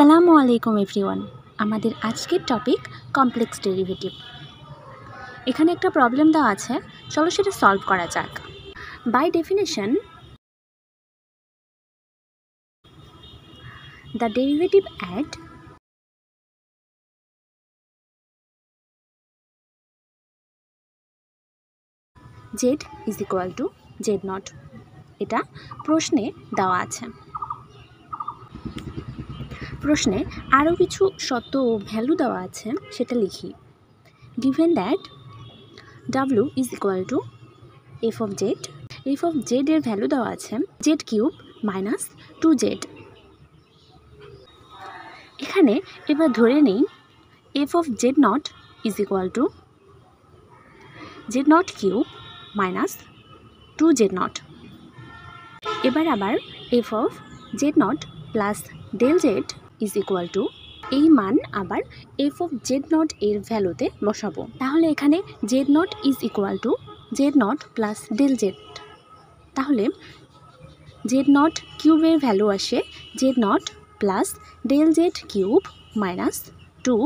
আসসালামু আলাইকুম এভরিওয়ান। আমাদের আজকের টপিক কমপ্লেক্স ডেরিভেটিভ। এখানে একটা প্রবলেম দেওয়া আছে, চলো সেটা সলভ করা যাক। By definition, the derivative at z is equal to Z naught, এটা প্রশ্নে দেওয়া আছে। প্রশ্নে আরও কিছু শর্ত ও ভ্যালু দেওয়া আছে, সেটা লিখি। Given that W is equal two F of Z এর ভ্যালু দেওয়া আছে জেড কিউব মাইনাস 2z। এখানে এবার ধরে নেই f of z nought is equal to z nought cube minus 2z naught. এবার আবার f of z nought plus del z is equal to এই মান আবার এফ অফ জেড নট এর ভ্যালুতে বসাবো। তাহলে এখানে Z not is equal to z nought plus del Z. তাহলে জেড নট কিউবের ভ্যালু আসে Z not plus del Z cube minus 2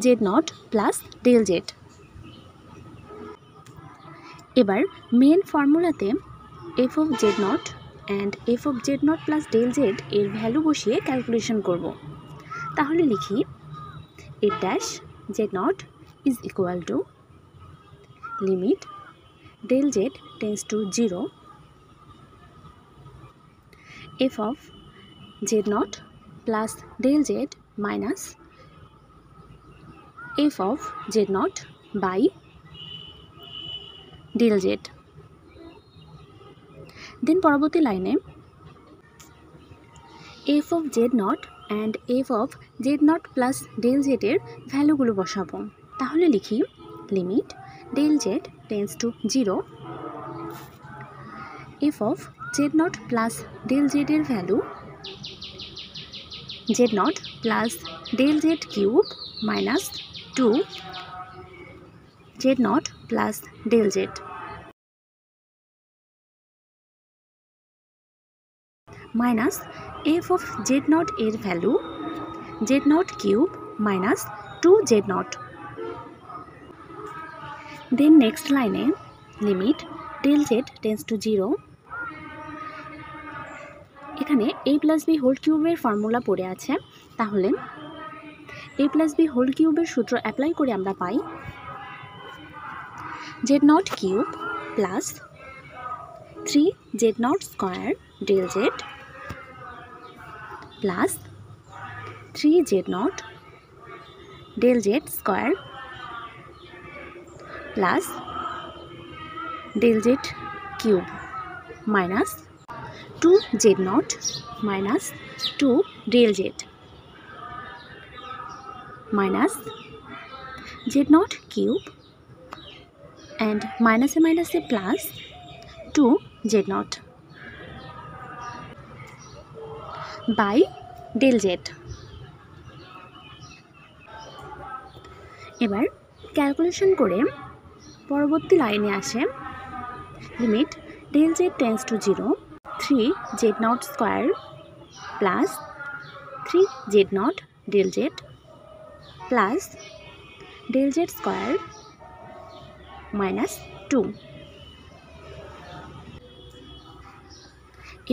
z nought plus del Z. এবার মেন ফর্মুলাতে F of Z not and F of z nought plus del Z এর value বসিয়ে calculation করব। তাহলে লিখি F dash Z not is equal to limit del Z tends to 0 F of z nought plus del Z minus F of Z not by del Z. Then পরবর্তী লাইনে F of Z not and F of z nought plus del জেডের ভ্যালুগুলো বসাবো। তাহলে লিখি limit del Z tends to 0 F of z nought plus del জেডের value Z not plus del Z cube minus 2 z nought plus del Z minus F of Z not এর value Z not cube minus 2 Z naught. Then next লাইনে limit del Z tends to 0। এখানে a plus b whole কিউবের formula পড়ে আছে, তাহলে a plus b whole কিউবের সূত্র apply করে আমরা পাই Z not cube plus 3 Z not square del Z plus 3 Z not del Z square plus del Z cube minus 2 Z not minus 2 del Z minus Z not cube and minus a plus 2 z naught by del z। এবার calculation করে পরবর্তী লাইনে আসে limit del z tends to 0 3 z naught square plus 3 z naught del z plus del z square minus 2।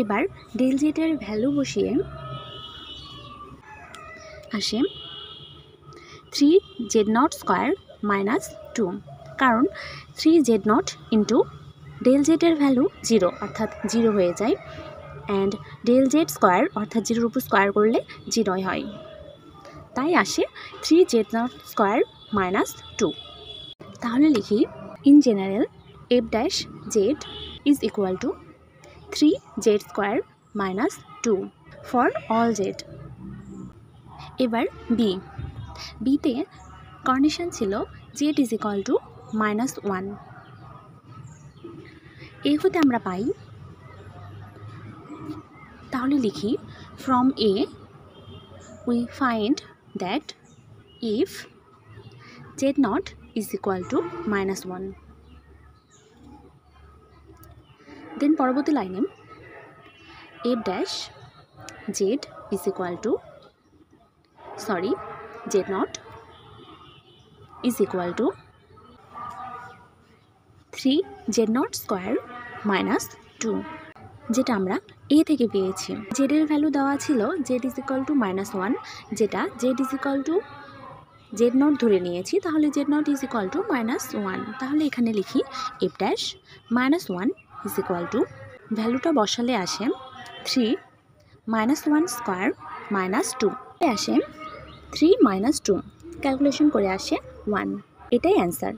এবার del জেডের value বসিয়ে আসে 3 Z not square minus 2, কারণ 3 জেড নট ইন্টু ডেল জেডের ভ্যালু 0 অর্থাৎ 0 হয়ে যায়, অ্যান্ড ডেল জেড স্কোয়ার অর্থাৎ 0-র উপর স্কোয়ার করলে 0 হয়, তাই আসে 3 জেড নট স্কোয়ার মাইনাস 2। তাহলে লিখি in general f dash z is equal to 3z square minus 2 for all z। এবার b তে কন্ডিশন ছিল z is equal to -1। এই হতে আমরা পাই, তাহলে লিখি from a we find that if z naught is equal to -1, দেন পরবর্তী লাইনে f dash z is equal to sorry z nought is equal two 3z0 square minus 2, যেটা আমরা এ থেকে পেয়েছি। জেডের ভ্যালু দেওয়া ছিল জেড ইজ ইকুয়াল টু -1, যেটা Z is equal to z nought ধরে নিয়েছি, তাহলে Z not is equal two -1। তাহলে এখানে লিখি F dash -1 is equal two, ভ্যালুটা বসালে আসে 3 -1 স্কোয়ার মাইনাস 2, আসে 3 - 2, ক্যালকুলেশন করে আসে 1। এটাই অ্যান্সার।